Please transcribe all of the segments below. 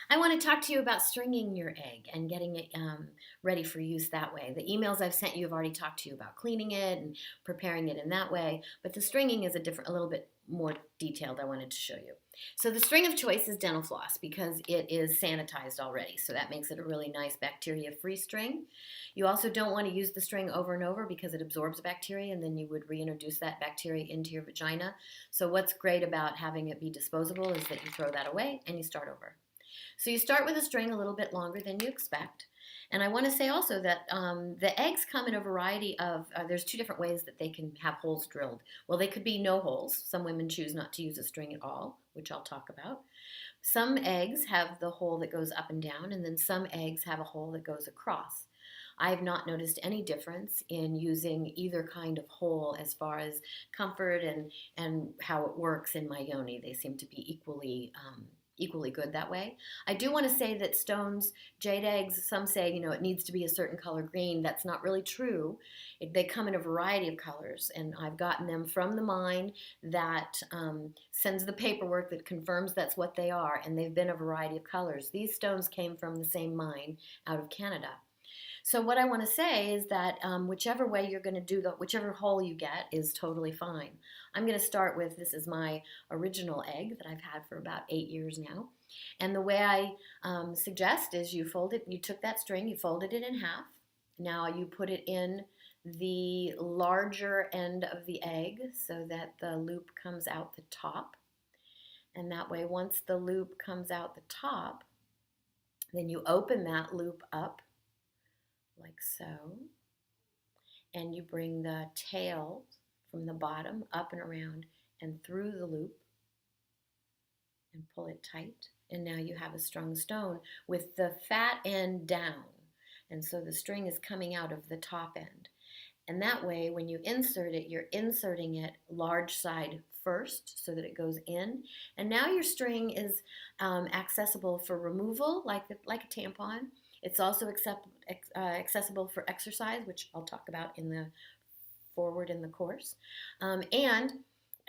I want to talk to you about stringing your egg and getting it ready for use that way. The emails I've sent you have already talked to you about cleaning it and preparing it in that way, but the stringing is a little bit more detailed. I wanted to show you. So the string of choice is dental floss because it is sanitized already, so that makes it a really nice bacteria-free string. You also don't want to use the string over and over because it absorbs bacteria, and then you would reintroduce that bacteria into your vagina. So what's great about having it be disposable is that you throw that away and you start over. So you start with a string a little bit longer than you expect. And I want to say also that the eggs come in a variety of, there's two different ways that they can have holes drilled. Well, they could be no holes. Some women choose not to use a string at all, which I'll talk about. Some eggs have the hole that goes up and down, and then some eggs have a hole that goes across. I have not noticed any difference in using either kind of hole as far as comfort and how it works in my yoni. They seem to be equally good that way. I do want to say that stones, jade eggs, some say, it needs to be a certain color green. That's not really true. They come in a variety of colors, and I've gotten them from the mine that sends the paperwork that confirms that's what they are, and they've been a variety of colors. These stones came from the same mine out of Canada. So what I want to say is that whichever way you're going to do whichever hole you get is totally fine. I'm going to start with, this is my original egg that I've had for about 8 years now. And the way I suggest is you took that string, you folded it in half. Now you put it in the larger end of the egg so that the loop comes out the top. And that way, once the loop comes out the top, then you open that loop up like so, and you bring the tail from the bottom up and around and through the loop and pull it tight, and now you have a strung stone with the fat end down, and so the string is coming out of the top end. And that way, when you insert it, you're inserting it large side first so that it goes in. And now your string is accessible for removal like a tampon. It's also accessible for exercise, which I'll talk about in the forward in the course. And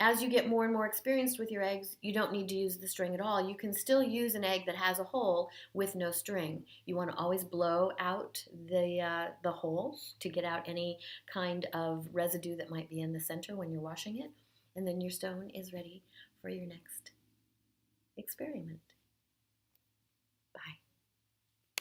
as you get more and more experienced with your eggs, you don't need to use the string at all. You can still use an egg that has a hole with no string. You want to always blow out the hole to get out any kind of residue that might be in the center when you're washing it. And then your stone is ready for your next experiment.